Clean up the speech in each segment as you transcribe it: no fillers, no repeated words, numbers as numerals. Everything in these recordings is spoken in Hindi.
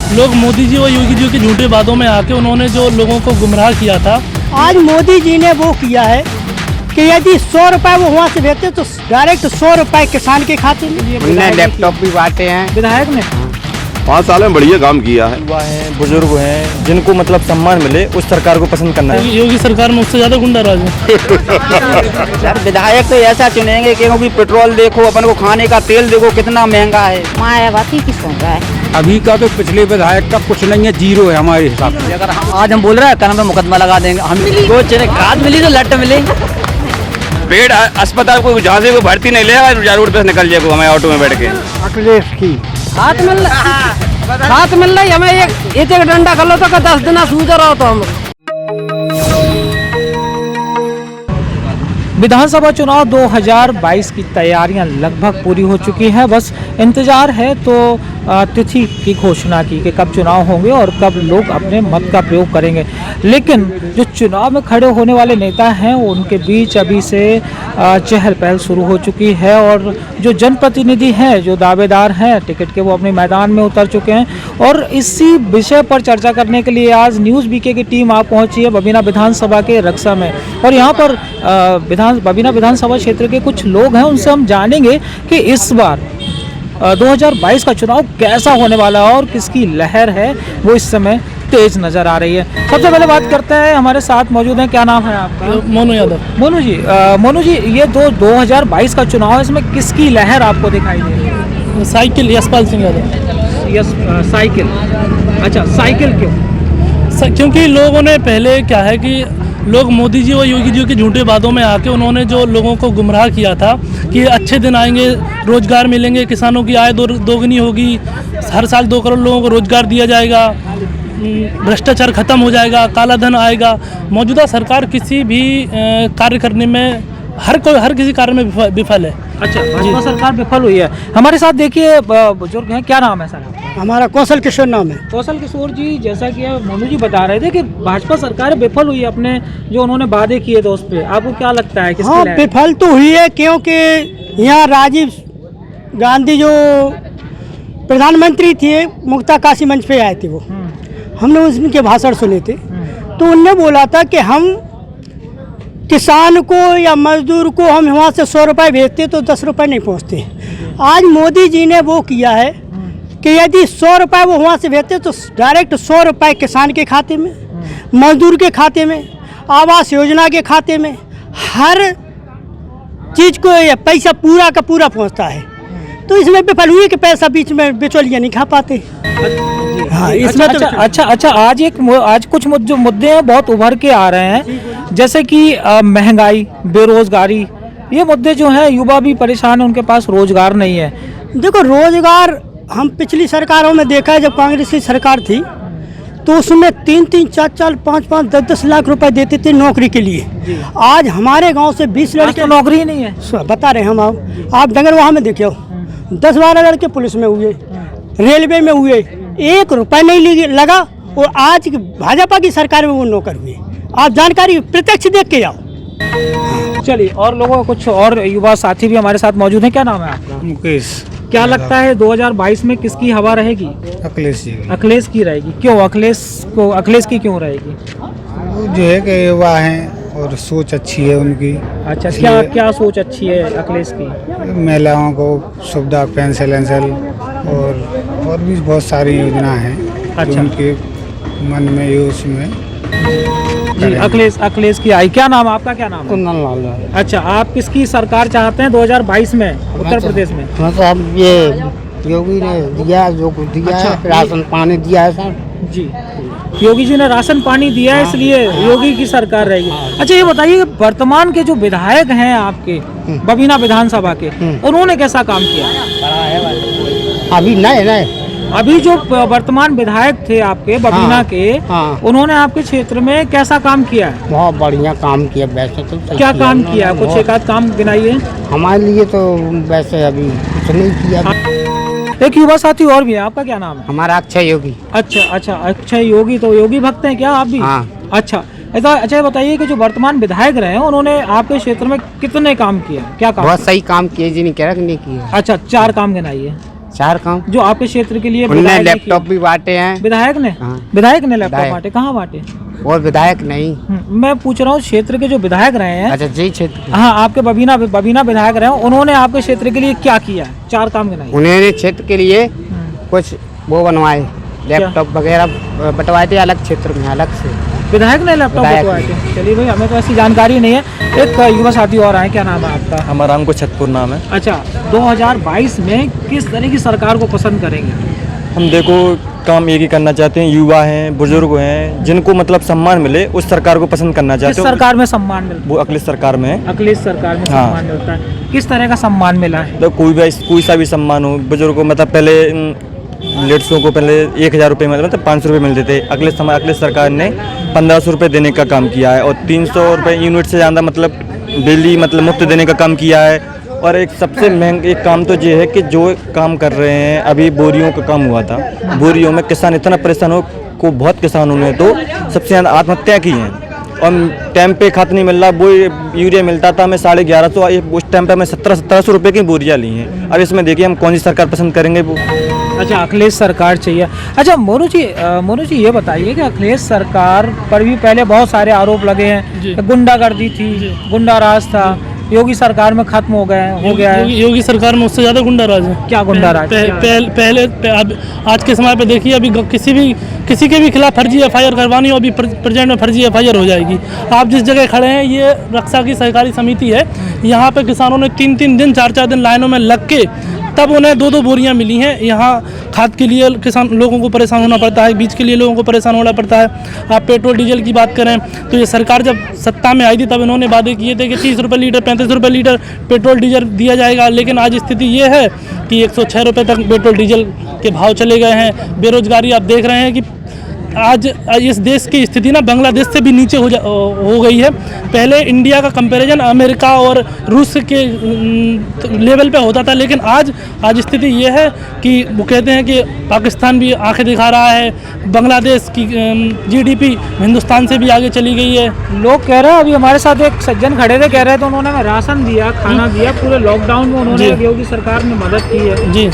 लोग मोदी जी और योगी जी की झूठे बातों में आके उन्होंने जो लोगों को गुमराह किया था। आज मोदी जी ने वो किया है कि यदि 100 रुपए वो वहाँ से भेजते तो डायरेक्ट 100 रुपए किसान के खाते में। उन्हें लैपटॉप भी बांटे हैं विधायक ने 5 साल में बढ़िया काम किया है। युवा हैं, बुजुर्ग हैं, जिनको मतलब सम्मान मिले उस सरकार को पसंद करना है। योगी सरकार में उससे ज्यादा गुंडा राज है। सर विधायक तो ऐसा चुनेंगे क्योंकि पेट्रोल देखो, अपन को खाने का तेल देखो कितना महंगा है। मायावती की सुन रहा है अभी का तो पिछले विधायक का कुछ नहीं है, जीरो है हमारे हिसाब से। अगर आज हम बोल रहे हैं कानून में मुकदमा लगा देंगे, हम खाद मिली तो लट मिले। पेड़ अस्पताल को जहाँ से भर्ती नहीं लेगा, रोड पे निकल जाएगा हमें ऑटो में बैठ के। अखिलेश की हाथ मिल रही हमें एक डंडा कर लो तो 10 दिन सूझ रहा तो हम। विधानसभा चुनाव 2022 की तैयारियां लगभग पूरी हो चुकी हैं। बस इंतजार है तो तिथि की घोषणा की कि कब चुनाव होंगे और कब लोग अपने मत का प्रयोग करेंगे। लेकिन जो चुनाव में खड़े होने वाले नेता हैं उनके बीच अभी से चहल पहल शुरू हो चुकी है और जो जनप्रतिनिधि हैं, जो दावेदार हैं टिकट के, वो अपने मैदान में उतर चुके हैं। और इसी विषय पर चर्चा करने के लिए आज न्यूज़ बीके की टीम आप पहुंची है बबीना विधानसभा के रक्सा में। और यहाँ पर बबीना विधानसभा क्षेत्र के कुछ लोग हैं, उनसे हम जानेंगे कि इस बार 2022 का चुनाव कैसा होने वाला है और किसकी लहर है वो इस समय तेज नजर आ रही है। सबसे पहले बात करते हैं, हमारे साथ मौजूद हैं, क्या नाम है आपका? मोनू यादव। मोनू जी ये 2022 का चुनाव है, इसमें किसकी लहर आपको दिखाई दे रही है? साइकिल यशपाल सिंह यादव। साइकिल। अच्छा, साइकिल क्यों? क्योंकि लोगों ने पहले क्या है कि लोग मोदी जी और योगी जी की झूठे बातों में आके उन्होंने जो लोगों को गुमराह किया था कि अच्छे दिन आएंगे, रोजगार मिलेंगे, किसानों की आय दोगुनी होगी, हर साल 2 करोड़ लोगों को रोजगार दिया जाएगा, भ्रष्टाचार खत्म हो जाएगा, काला धन आएगा। मौजूदा सरकार किसी भी कार्य करने में हर किसी कार्य में विफल है। अच्छा, भाजपा सरकार विफल हुई है। हमारे साथ देखिए बुजुर्ग हैं, क्या नाम है सर? हमारा कौशल किशोर नाम है। कौशल किशोर जी, जैसा कि मोनू जी बता रहे थे कि भाजपा सरकार विफल हुई है अपने जो उन्होंने वादे किए थे उस पर, आपको क्या लगता है? हाँ, विफल तो हुई है क्योंकि यहाँ राजीव गांधी जो प्रधानमंत्री थे मुक्ता काशी मंच पे आए थे, वो हमने उनके भाषण सुने थे तो उनने बोला था कि हम किसान को या मजदूर को हम वहाँ से 100 रुपये भेजते तो 10 रुपये नहीं पहुँचते। आज मोदी जी ने वो किया है कि यदि 100 रुपये वो वहाँ से भेजते तो डायरेक्ट 100 रुपये किसान के खाते में, मजदूर के खाते में, आवास योजना के खाते में, हर चीज़ को ये पैसा पूरा का पूरा पहुँचता है। तो इसमें विफल हुई कि पैसा बीच में बिचौलिया नहीं खा पाते। हाँ, इसमें अच्छा, आज कुछ जो मुद्दे हैं बहुत उभर के आ रहे हैं, जैसे कि महंगाई, बेरोजगारी, ये मुद्दे जो हैं, युवा भी परेशान है, उनके पास रोजगार नहीं है। देखो, रोजगार हम पिछली सरकारों में देखा है, जब कांग्रेस की सरकार थी तो उसमें 3-3, 4-4, 5-5, 10-10 लाख रुपए देते थे नौकरी के लिए। आज हमारे गांव से 20 लड़के, तो नौकरी ही नहीं है। बता रहे हम, आप डंगरवाहा में देखिए 10-12 लड़के पुलिस में हुए, रेलवे में हुए, 1 रुपए नहीं लगा। और आज भाजपा की सरकार में वो नौकर हुए। आप जानकारी प्रत्यक्ष देख के जाओ। चलिए, और लोगों कुछ और युवा साथी भी हमारे साथ मौजूद हैं। क्या नाम है आपका? मुकेश। क्या लगता है 2022 में किसकी हवा रहेगी? अखिलेश जी। अखिलेश की रहेगी। क्यों अखिलेश की क्यों रहेगी? वो जो है कि युवा हैं और सोच अच्छी है उनकी। अच्छा, क्या सोच अच्छी है अखिलेश की? महिलाओं को सुविधा, पेंशन और भी बहुत सारी योजना हैं। अच्छा, उनके मन में ये उसमें जी, अखिलेश की आई। क्या नाम आपका? क्या नाम है? कुंदन लाल। अच्छा, आप किसकी सरकार चाहते हैं 2022 में उत्तर प्रदेश में? मतलब ये योगी ने दिया जो कुछ दिया है, राशन पानी दिया है सर जी। योगी जी ने राशन पानी दिया है, इसलिए योगी की सरकार रहेगी। अच्छा, ये बताइए वर्तमान के जो विधायक हैं आपके बबीना विधानसभा के, उन्होंने कैसा काम किया? अभी नए अभी जो वर्तमान विधायक थे आपके बबीना के, उन्होंने आपके क्षेत्र में कैसा काम किया है? बहुत बढ़िया काम किया। वैसे तो क्या काम किया? कुछ एक आध काम गिनाइए। हमारे लिए तो वैसे अभी कुछ नहीं किया। एक युवा साथी और भी है, आपका क्या नाम है? हमारा अक्षय योगी। अच्छा, अक्षय योगी। तो योगी भक्त हैं क्या आप भी? हाँ। अच्छा, अच्छा, बताइए कि जो वर्तमान विधायक रहे हैं उन्होंने आपके क्षेत्र में कितने काम किया? क्या काम? बहुत सही काम किए जी, नहीं कह रहा कि नहीं किया। अच्छा, 4 काम गिनाइए। 4 काम जो आपके क्षेत्र के लिए उनने विधायक ने लैपटॉप किए। भी बांटे हैं विधायक ने हाँ। विधायक ने लैपटॉप विधायक। बांटे, कहाँ बांटे? और विधायक नहीं। मैं पूछ रहा हूँ क्षेत्र के जो विधायक रहे हैं, अच्छा जी क्षेत्र हाँ आपके बबीना विधायक रहे हैं, उन्होंने आपके क्षेत्र के लिए क्या किया है? 4 काम गिनाइए। उन्होंने क्षेत्र के लिए कुछ वो बनवाए, लैपटॉप वगैरह बंटवाए थे अलग क्षेत्र में, अलग से। विधायक ने लैपटॉप विधायक बंटवाए थे? चलिए भाई, हमें तो ऐसी जानकारी नहीं है। एक युवा साथी और आए, क्या नाम है आपका? हमारा हमको छतपुर नाम है। अच्छा, 2022 में किस तरह की सरकार को पसंद करेंगे? हम देखो काम एक ही करना चाहते हैं, युवा हैं, बुजुर्ग हैं, जिनको मतलब सम्मान मिले उस सरकार को पसंद करना किस चाहते हैं। सरकार में सम्मान मिलता वो अखिलेश सरकार में है। है? अखिलेश सरकार में हाँ। सम्मान मिलता है। किस तरह का सम्मान मिला है? तो कोई सा भी सम्मान हो, बुजुर्ग को मतलब पहले लेडीज़ों को पहले 1000 रुपये मतलब 500 रुपये मिलते थे। अखिलेश सरकार ने 1500 रुपये देने का काम किया है और 300 रुपये यूनिट से ज़्यादा मतलब बिजली मतलब मुफ्त देने का काम किया है। और एक सबसे महंगा एक काम तो ये है कि जो काम कर रहे हैं, अभी बोरियों का काम हुआ था, बोरियों में किसान इतना परेशान हो को बहुत किसानों ने तो सबसे ज़्यादा आत्महत्या की हैं। और टाइम पे खाद नहीं मिल रहा, वो यूरिया मिलता था हमें 1150, उस टाइम पे हमें 1700 रुपये की बोरियाँ ली हैं। अब इसमें देखिए हम कौन सी सरकार पसंद करेंगे वो। अच्छा, अखिलेश सरकार चाहिए। अच्छा मोनू जी ये बताइए कि अखिलेश सरकार पर भी पहले बहुत सारे आरोप लगे हैं, गुंडागर्दी थी, गुंडा राज था, योगी सरकार में खत्म हो गया है। योगी सरकार में उससे ज़्यादा गुंडा राज है। क्या गुंडा राज? पहले अब आज के समय पे देखिए, अभी किसी के भी खिलाफ फर्जी एफआईआर करवानी हो, अभी प्रेजेंट में फर्जी एफआईआर हो जाएगी। आप जिस जगह खड़े हैं, ये रक्षा की सहकारी समिति है। यहाँ पे किसानों ने 3-3 दिन 4-4 दिन लाइनों में लग के तब उन्हें 2-2 बोरियां मिली हैं। यहाँ खाद के लिए किसान लोगों को परेशान होना पड़ता है, बीज के लिए लोगों को परेशान होना पड़ता है। आप पेट्रोल डीजल की बात करें तो ये सरकार जब सत्ता में आई थी तब इन्होंने वादे किए थे कि 30 रुपये लीटर 35 रुपये लीटर पेट्रोल डीजल दिया जाएगा। लेकिन आज स्थिति ये है कि 106 रुपये तक पेट्रोल डीजल के भाव चले गए हैं। बेरोजगारी आप देख रहे हैं कि आज इस देश की स्थिति ना बांग्लादेश से भी नीचे हो गई है। पहले इंडिया का कंपैरिजन अमेरिका और रूस के लेवल पे होता था, लेकिन आज स्थिति ये है कि वो कहते हैं कि पाकिस्तान भी आंखें दिखा रहा है, बांग्लादेश की जीडीपी हिंदुस्तान से भी आगे चली गई है। लोग कह रहे हैं, अभी हमारे साथ एक सज्जन खड़े थे, कह रहे थे उन्होंने हमें राशन दिया, खाना दिया, पूरे लॉकडाउन में उन्होंने योगी सरकार ने मदद की है। जी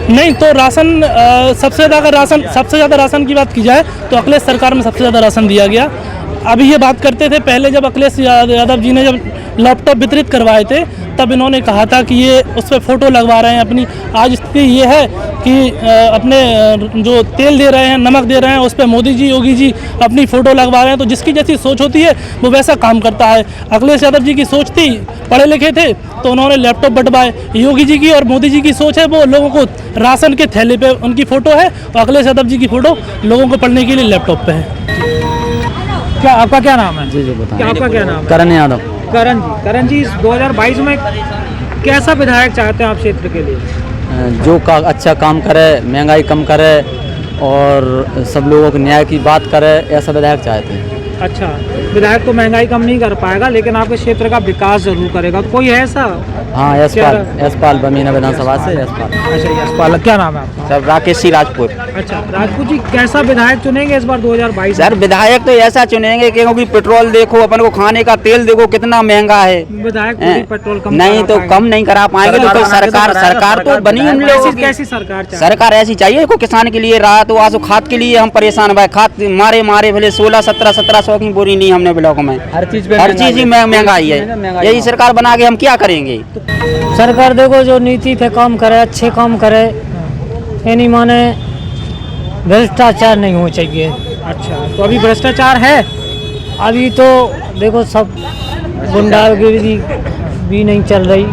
नहीं, तो राशन सबसे ज़्यादा राशन की बात की जाए तो अखिलेश सरकार में सबसे ज़्यादा राशन दिया गया। अभी ये बात करते थे पहले जब अखिलेश यादव जी ने जब लैपटॉप वितरित करवाए थे तब इन्होंने कहा था कि ये उस पर फ़ोटो लगवा रहे हैं अपनी। आज स्थिति ये है कि अपने जो तेल दे रहे हैं, नमक दे रहे हैं, उस पर मोदी जी योगी जी अपनी फ़ोटो लगवा रहे हैं। तो जिसकी जैसी सोच होती है वो वैसा काम करता है। अखिलेश यादव जी की सोच थी, पढ़े लिखे थे तो उन्होंने लैपटॉप बंटवाए। योगी जी की और मोदी जी की सोच है वो लोगों को राशन के थैले पे उनकी फ़ोटो है और अखिलेश यादव जी की फ़ोटो लोगों को पढ़ने के लिए लैपटॉप पे है। क्या आपका क्या नाम है? जी बताएं। क्या आपका क्या नाम है? करण यादव। करण जी, इस 2022 में कैसा विधायक चाहते हैं आप क्षेत्र के लिए? जो अच्छा काम करे, महंगाई कम करे और सब लोगों को न्याय की बात करे, ऐसा विधायक चाहते हैं। अच्छा, विधायक तो महंगाई कम नहीं कर पाएगा लेकिन आपके क्षेत्र का विकास जरूर करेगा। कोई है ऐसा? हाँ, यशपाल बमीना विधानसभा से यशपाल। अच्छा, यशपाल। क्या नाम है आपका? सर राकेश सिंह राजपूत। अच्छा, राजपूत जी, कैसा विधायक चुनेंगे इस बार 2022? सर विधायक तो ऐसा चुनेंगे कि क्योंकि पेट्रोल देखो, अपन को खाने का तेल देखो कितना महंगा है। विधायक पूरी पेट्रोल कम नहीं तो कम नहीं करा पाएंगे तो सरकार तो बनी हम लोगों की। कैसी सरकार चाहिए? सरकार ऐसी चाहिए को किसान के लिए राहत हो। आज खाद के लिए हम परेशान भाई, खाद मारे भले 1600-1700 की बोरी नहीं हमने ब्लॉक में। हर चीज ही महंगाई है। यही सरकार बना के हम क्या करेंगे? सरकार देखो जो नीति पे काम करे, अच्छे काम करे, यानी माने भ्रष्टाचार नहीं होना चाहिए। अच्छा, तो अभी भ्रष्टाचार है? अभी तो देखो सब गुंडागर्दी भी नहीं चल रही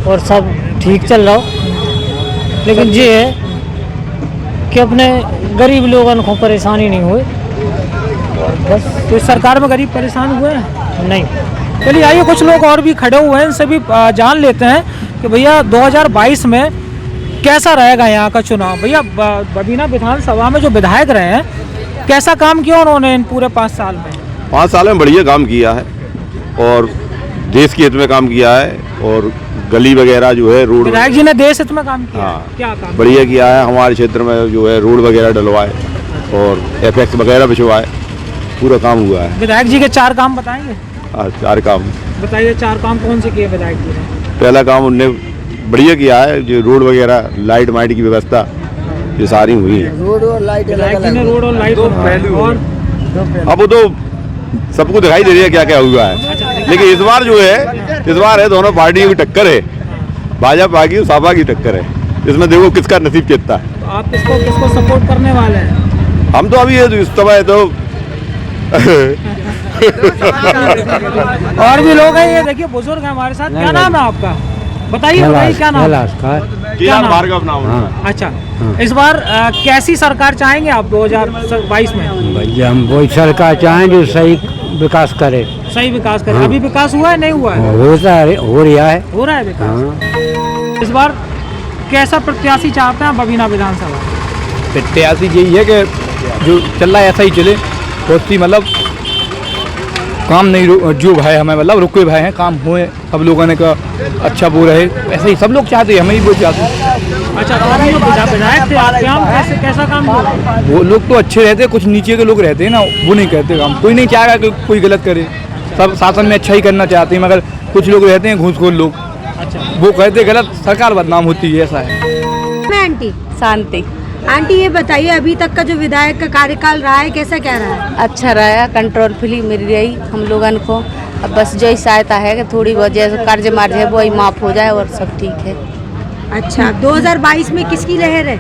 और सब ठीक चल रहा हो, लेकिन ये है कि अपने गरीब लोगों को परेशानी नहीं हुई। बस तो इस सरकार में गरीब परेशान हुए हैं? नहीं। चलिए आइए, कुछ लोग और भी खड़े हुए हैं, इनसे भी जान लेते हैं कि भैया 2022 में कैसा रहेगा यहाँ का चुनाव। भैया बबीना विधानसभा में जो विधायक रहे हैं, कैसा काम किया उन्होंने इन पूरे 5 साल में? 5 साल में बढ़िया काम किया है और देश के हित में काम किया है और गली वगैरह जो है रोड। विधायक जी ने देश हित में काम किया? हाँ, क्या काम बढ़िया किया है। हमारे क्षेत्र में जो है रोड वगैरह डलवाए और एफएक्स वगैरह बिछवाए, पूरा काम हुआ है। विधायक जी के 4 काम बताएंगे? 4 काम बताइए, 4 काम कौन से किए विधायक जी ने? पहला काम उनने बढ़िया किया है, जो रोड वगैरह लाइट वाइट की व्यवस्था ये सारी हुई है। रोड और लाइट और अब वो तो सबको दिखाई दे रही है क्या क्या हुआ है, लेकिन इस बार जो है, इस बार है दोनों पार्टियों की टक्कर है, भाजपा की सपा की टक्कर है। इसमें देखो किसका नसीब कितना है। तो आप किसको सपोर्ट करने वाले हैं? हम तो अभी इस समय तो और भी लोग हैं, ये देखिए बुजुर्ग हैं हमारे साथ। क्या नाम है आपका? बताइए क्या नाम है? भार्गव नाम है। अच्छा, इस बार कैसी सरकार चाहेंगे आप 2022 में? भैया हम वही सरकार चाहें जो सही विकास करे। सही विकास करे। अभी विकास हुआ है नहीं हुआ है? हो रहा है विकास। इस बार कैसा प्रत्याशी चाहते हैं बबीना विधानसभा? प्रत्याशी यही है कि जो चल रहा है ऐसा ही चले, बहुत सी मतलब काम नहीं जो भाई हमें मतलब रुके भाई हैं, काम हुए सब लोगों ने का अच्छा वो रहे, ऐसे ही सब लोग चाहते हैं, हमें ही वो चाहते हैं। अच्छा, तो अभी जो विधायक थे आपके यहाँ कैसा काम हुआ? वो लोग तो अच्छे रहते हैं, कुछ नीचे के लोग रहते हैं ना, वो नहीं कहते काम, कोई नहीं चाहेगा कि कोई गलत करे, सब शासन में अच्छा ही करना चाहते हैं, मगर कुछ लोग रहते हैं घूसखोर लोग, वो कहते गलत, सरकार बदनाम होती है, ऐसा है। मैं आंटी शांति। आंटी ये बताइए, अभी तक का जो विधायक का कार्यकाल रहा है कैसा क्या रहा है? अच्छा रहा, कंट्रोल फ्री मिल रही हम लोगन को। अब बस जो ही सहायता है कि थोड़ी बहुत जैसे कर्ज मार्ज है वो ही माफ़ हो जाए और सब ठीक है। अच्छा, 2022 में किसकी लहर है?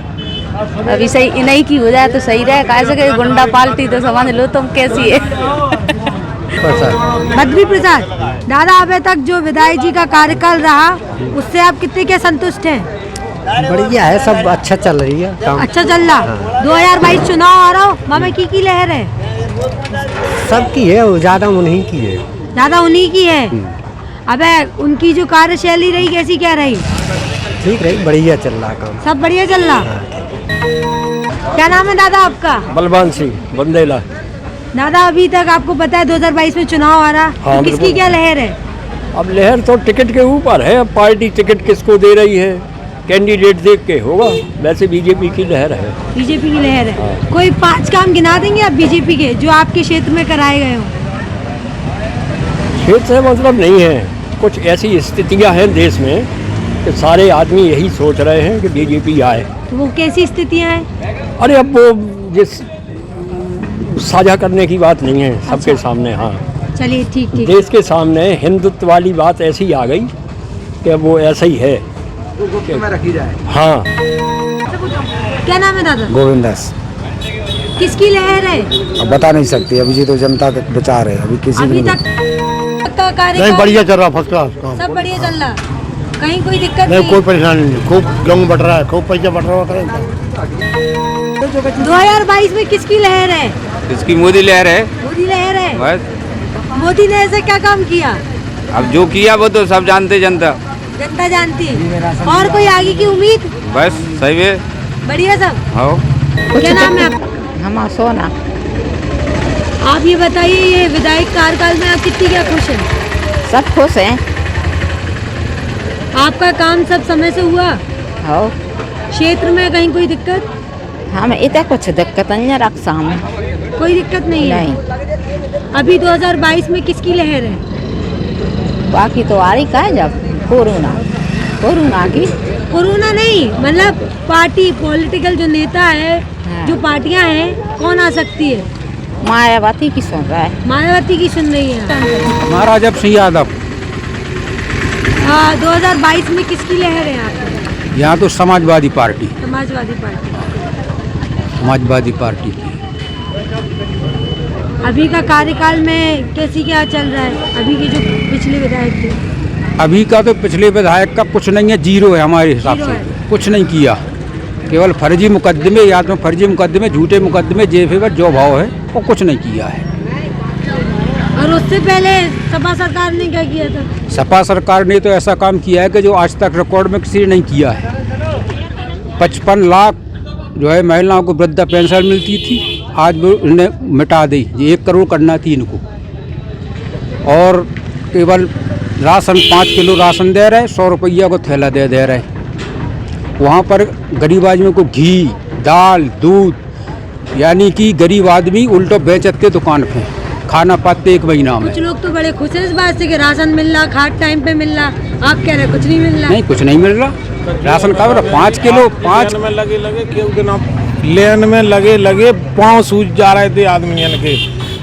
अभी सही इन्हीं की हो जाए तो सही रहे, कैसे कि गुंडा पालती तो समझ लो तुम कैसी है। बद्री प्रसाद दादा, अभी तक जो विधायक जी का कार्यकाल रहा उससे आप कितने के संतुष्ट हैं? बढ़िया है, सब अच्छा चल रही है काम। अच्छा चल रहा। 2022 चुनाव आ रहा हो, मामा की लहर है? सबकी है, वो ज्यादा उन्हीं की है। ज्यादा उन्हीं की है। अबे उनकी जो कार्यशैली रही कैसी क्या रही? ठीक रही, बढ़िया चल रहा काम, सब बढ़िया चल रहा। क्या नाम है दादा आपका? बलवान सिंह बंदेला। दादा, अभी तक आपको पता है 2022 में चुनाव आ रहा, तो किसकी क्या लहर है? अब लहर तो टिकट के ऊपर है, अब पार्टी टिकट किसको दे रही है, कैंडिडेट देख के होगा। वैसे बीजेपी की लहर है। बीजेपी की लहर है। कोई 5 काम गिना देंगे आप बीजेपी के जो आपके क्षेत्र में कराए गए हो? क्षेत्र से मतलब नहीं है, कुछ ऐसी स्थितियां हैं देश में कि सारे आदमी यही सोच रहे हैं कि बीजेपी आए। तो वो कैसी स्थितियां हैं? अरे अब वो जिस साझा करने की बात नहीं है, सबके सामने। हाँ चलिए ठीक। देश के सामने हिंदुत्व वाली बात ऐसी आ गई कि वो ऐसा ही है, रखी जाए। हाँ। क्या नाम है दादा? गोविंद दास। किसकी लहर है? अब बता नहीं सकते, अभी तो जनता का विचार है, अभी किसी अभी तक का कार्यकाल बढ़िया चल रहा, फर्स्ट क्लास काम, सब बढ़िया चल रहा, कहीं कोई दिक्कत नहीं, कोई परेशानी नहीं, खूब गेहूँ बट रहा है, खूब पैसा बट रहा है। 2022 में किसकी लहर है? इसकी मोदी लहर है। मोदी लहर है। बस मोदी ने ऐसा क्या काम किया? अब जो किया वो तो सब जानते, जनता जानती है। और कोई आगे की उम्मीद? बस सही है, बढ़िया सब। हाँ। क्या नाम है आप? हम सोना। आप ये बताइए, ये विधायक कार्यकाल में आप कितनी क्या खुश हैं? सब खुश हैं। आपका काम सब समय से हुआ? हाँ। क्षेत्र में कहीं कोई दिक्कत? हमें इतना कुछ दिक्कत नहीं है, रक्षा में कोई दिक्कत नहीं है। अभी 2022 में किसकी लहर है? बाकी तो आ रही का है, जब कोरोना की। कोरोना नहीं, मतलब पार्टी पॉलिटिकल जो नेता है, जो पार्टियां हैं, कौन आ सकती है? मायावती की सुन रहा है। मायावती की सुन रही है। महाराजा सिंह यादव। 2022 में किसकी लहर है आपको? यहाँ तो समाजवादी पार्टी की। अभी का कार्यकाल में कैसी क्या चल रहा है? अभी के जो पिछले विधायक थे? अभी का तो पिछले विधायक का कुछ नहीं है, जीरो है हमारे हिसाब से, कुछ नहीं किया, केवल फर्जी मुकदमे, या तो फर्जी मुकदमे, झूठे मुकदमे, जेफेवर जो भाव है वो कुछ नहीं किया है। और उससे पहले सपा सरकार ने क्या किया था? सपा सरकार ने तो ऐसा काम किया है कि जो आज तक रिकॉर्ड में किसी ने नहीं किया है। 55 लाख जो है महिलाओं को वृद्धा पेंशन मिलती थी, आज वो इन्हें मिटा दी, 1 करोड़ करना थी इनको। और केवल राशन 5 किलो राशन दे रहे, 100 रुपया को थैला दे रहे। वहाँ पर गरीब आदमी को घी, दाल, दूध, यानी कि गरीब आदमी उल्टो बेचते दुकान पे। खाना पाते 1 महीना में। कुछ लोग तो बड़े खुश हैं इस बात से कि राशन मिल रहा, खाद टाइम पे मिल रहा। आप कह रहे कुछ नहीं मिल रहा? नहीं, कुछ नहीं मिल रहा। राशन का 5 किलो 5 में लगे क्यों दिन लेन में लगे पाँव सूझ जा रहे थे आदमियों के।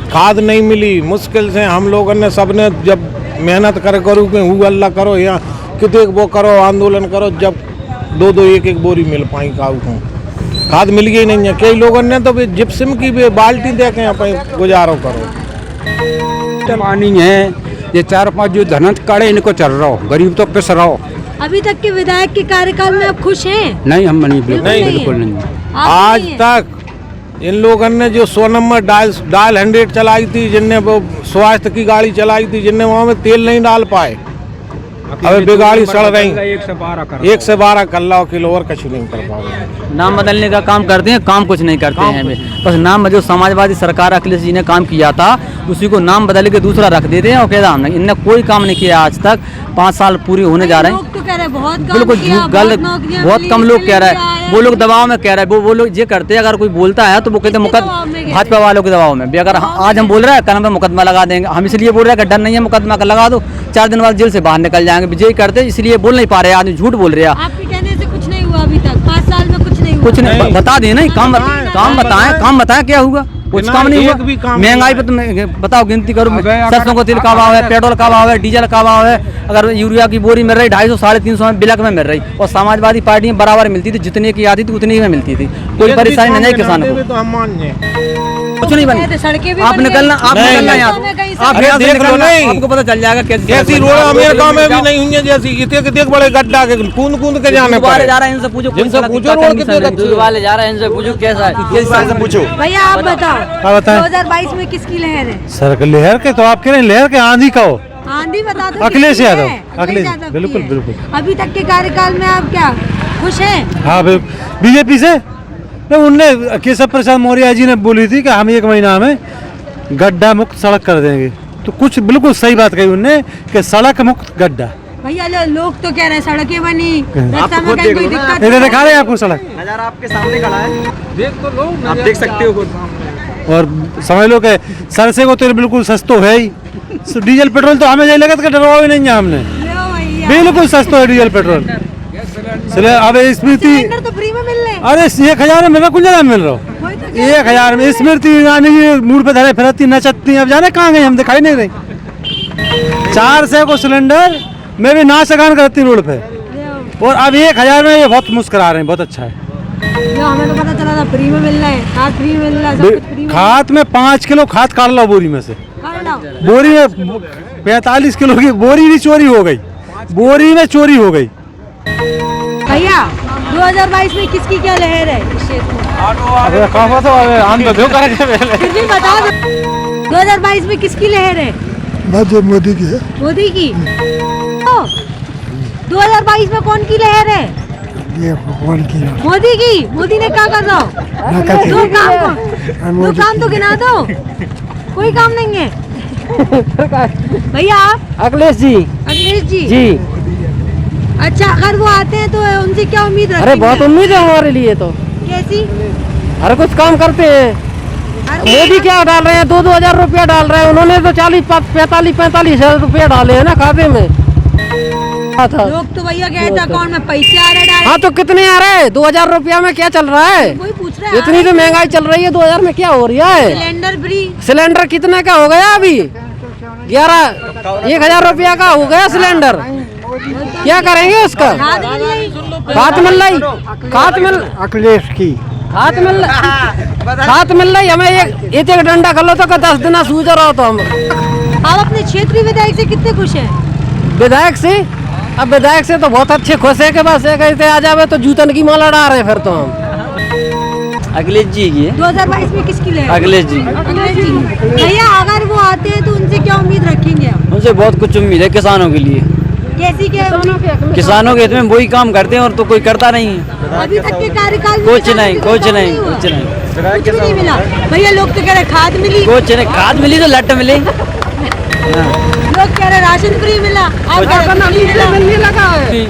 खाद नहीं मिली, मुश्किल से हम लोगों ने सबने जब मेहनत करो कि हु अल्लाह करो या कितने वो करो आंदोलन करो, जब 2-2 1-1 बोरी मिल पाई काऊ को खाद मिल गई नहीं है। कई लोगों ने तो जिप्सम की भी बाल्टी दे के यहाँ गुजारो करो। पानी है ये 4-5 जो धनत काढ़े इनको चल रहा हो, गरीब तो पिस रहा हो। अभी तक के विधायक के कार्यकाल में आप खुश हैं? नहीं, हम नहीं, बिल्कुल नहीं। आज तक इन लोगों ने जो 100 नंबर डायल 100 चलाई थी, जिनने वो स्वास्थ्य की गाड़ी चलाई थी, जिनने वहाँ में तेल नहीं डाल पाए, अबे बेगाड़ी सड़ रही। 112 कर लो किलो और कुछ नहीं कर पाओगे। नाम बदलने का काम करते हैं, काम कुछ नहीं करते हैं। बस नाम जो समाजवादी सरकार अखिलेश जी ने काम किया था उसी को नाम बदल के दूसरा रख देते हैं और कहता हमने इनने कोई काम नहीं किया आज तक। 5 साल पूरे होने जा रहे हैं। लोग तो कह रहे बहुत बिल्कुल गलत, बहुत कम लोग कह रहे हैं। वो लोग दबाव में कह रहे हैं, वो लोग ये करते हैं। अगर कोई बोलता है तो वो कहते हैं भाजपा वालों के दबाव में भी। अगर आज हम बोल रहे हैं कल हम मुकदमा लगा देंगे, हम इसलिए बोल रहे हैं कि डर नहीं है, मुकदमा लगा दो, 4 दिन बाद जेल से बाहर निकल जाएंगे। विजय करते इसलिए बोल नहीं पा रहे, आदमी झूठ बोल रहे हैं। आपके कहने से कुछ नहीं हुआ अभी तक? 5 साल में कुछ नहीं हुआ? कुछ नहीं, बता दें नहीं, काम बताएं क्या हुआ? कुछ काम नहीं हुआ। महंगाई पे तुम बताओ, गिनती करो। सरसों का तेल का भाव है, पेट्रोल का भाव है, डीजल का भाव है। अगर यूरिया की बोरी मिल रही 250 350 में बिलक में मिल रही, और समाजवादी पार्टी में बराबर मिलती थी, जितने की आती थी उतनी में मिलती थी। कोई परेशानी नहीं किसानों को। कुछ नहीं बनी। आप निकलना यहाँ, आपको पता चल जाएगा कैसी रोड अमेरिका में भी नहीं हुई है, जैसी इतने बड़े गड्ढा के कूद के जाने पड़े। जा रहे हैं, इनसे पूछो रोड कितने वाले जा रहे हैं, इनसे पूछो कैसा है, पूछो। भैया आप बताओ 2022 में किसकी लहर है? सर लहर के तो आप कह रहे हैं, लहर के आंधी का हो। आंधी बता दो। अखिलेश यादव, अखिलेश बिल्कुल। अभी तक के कार्यकाल में आप क्या खुश हैं? हाँ, बीजेपी से उनने केशव प्रसाद मौर्य जी ने बोली थी कि हम 1 महीना में गड्ढा मुक्त सड़क कर देंगे, तो कुछ बिल्कुल सही बात कही उनने कि सड़क मुक्त गड्ढा। भैया लोग तो कह रहे हैं सड़कें बनी, रास्ता में कहीं कोई दिक्कत नहीं। दिखा रहे हैं आपको सड़क, नज़ारा आपके सामने खड़ा है, देख तो लो, आप देख सकते हो। और समझ लो कि सरसे को तेल बिल्कुल सस्तो है ही। डीजल पेट्रोल तो हमें लगत का डरवा ही नहीं है हमने, बिल्कुल सस्तो है डीजल पेट्रोल। अब स्मृति तो फ्री में मिल रहे। अरे 1000 में मेरा कुछ ज्यादा मिल रहा हो। 1000 में स्मृति ईरानी जी मूड पे धरे फिरती नचती, अब जाने कहाँ गई, हम दिखाई नहीं रही। 400 को सिलेंडर में भी नाच गान करती रोड पे, और अब 1000 में ये बहुत मुस्कुरा रहे हैं, बहुत अच्छा है। हमें तो पता चला था फ्री में मिल रहा है, खाद फ्री में मिल रहा है, सब कुछ फ्री में। खाद में 5 किलो खाद काट लो बोरी में से। बोरी में 45 किलो की बोरी भी चोरी हो गई, बोरी में चोरी हो गई। भैया 2022 में किसकी क्या लहर है इस क्षेत्र में? फिर भी बता दो 2022 में किसकी लहर है? मोदी की है। मोदी की। 2022 में कौन की लहर है? ये भगवान की है। मोदी की। मोदी ने क्या कर रहा हो? दो काम तो गिना दो, कोई काम नहीं है। भैया आप? अखिलेश जी। अखिलेश जी जी। अच्छा, अगर वो आते हैं तो उनसे क्या उम्मीद रखेंगे? अरे बहुत उम्मीद है हमारे लिए तो। कैसी? अरे कुछ काम करते हैं। मोदी क्या डाल रहे हैं, 2-2 हजार रुपया डाल रहे हैं, उन्होंने तो 45 हजार रुपया डाले हैं ना खाते में। लोग तो भैया कहते हैं अकाउंट में पैसे आ रहे हैं। हाँ तो कितने आ रहे हैं? 2000 रुपया में क्या चल रहा है? कोई पूछ रहा है। इतनी तो महंगाई चल रही है, 2000 में क्या हो रहा है? Cylinder free. सिलेंडर कितने का हो गया अभी? 1000 रुपया का हो गया सिलेंडर। क्या करेंगे उसका? खाद मिल रही, खाद मिल अखिलेश की खाद मिल रही हमें। एक डंडा कर लो तो 10 दिन सूझ रहा हो। तो हम आप अपने क्षेत्रीय विधायक से कितने खुश हैं? विधायक से? अब विधायक से तो बहुत अच्छे खुश है कि बस कहते आ जावे तो जूतन की माला डाल रहे फिर तो हम। अखिलेश जी की। 2022 में किसकी लहर? अखिलेश जी। अखिलेश जी। भैया अगर वो आते हैं तो उनसे क्या उम्मीद रखेंगे आप? उनसे बहुत कुछ उम्मीद है किसानों के लिए। कैसी क्या? किसानों के हित में वही काम करते हैं और तो कोई करता नहीं है। अभी तक के कार्यकाल में कुछ नहीं कुछ भी नहीं मिला। भैया लोग तो कह रहे खाद मिली। कुछ नहीं, खाद मिली तो लट मिली। लोग कह रहे राशन फ्री मिला, आप मिलने लगा है।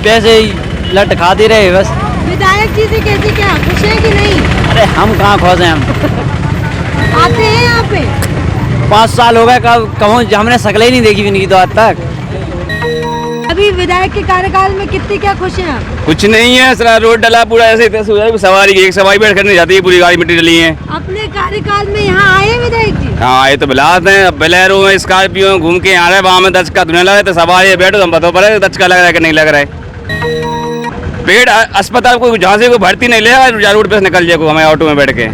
पैसे ही लट खा दे रहे बस। विधायक जी से कैसे क्या खुश है कि नहीं? अरे हम कहाँ खुश हैं, हम आते हैं यहाँ पे? 5 साल हो गए, कहूँ हमने शक्ल ही नहीं देखी इनकी तो आज तक। अभी विधायक के कार्यकाल में कितनी क्या खुशियाँ? कुछ नहीं है, सारा रोड डला पूरा ऐसे सवारी एक सवारी बैठ कर नहीं जाती है, पूरी गाड़ी मिट्टी डली है। अपने कार्यकाल में यहाँ आए विधायक जी? हाँ आए तो बिलात हैं, बलेरो में स्कॉर्पियो घूम के आ रहे हैं, वहाँ में 10 का धुने लगे तो सवारी बैठो तो हम पता पड़े 10 का लग रहा है कि नहीं लग रहा है। पेड़ अस्पताल को जहाँ से कोई भर्ती नहीं ले रोड पे से निकल जाए हमें ऑटो में बैठ के।